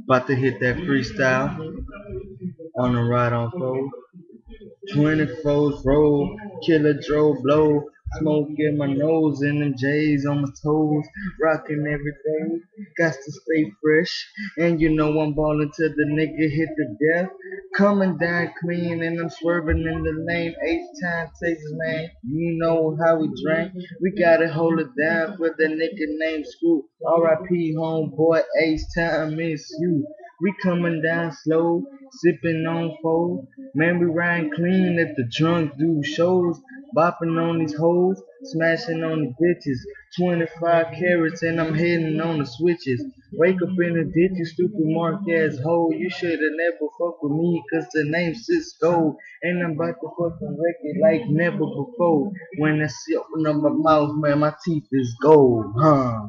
About to hit that freestyle on the ride on fold. 24s roll, killer Joe blow, smoke in my nose and them J's on my toes, rocking every day, got to stay fresh, and you know I'm ballin' till the nigga hit the death, coming down clean and I'm swerving in the lane, H-time Texas man, you know how we drink, we gotta hold it down for the nigga named Screw, R.I.P. homeboy, H-time miss you. We coming down slow, sipping on fold. Man, we riding clean at the drunk dude shows. Bopping on these hoes, smashing on the bitches. 25 carats and I'm hitting on the switches. Wake up in the ditch, you stupid mark ass hoe. You shoulda never fuck with me, cause the name's Cisco. And I'm about to fucking wreck it like never before. When I see open up my mouth, man, my teeth is gold, huh?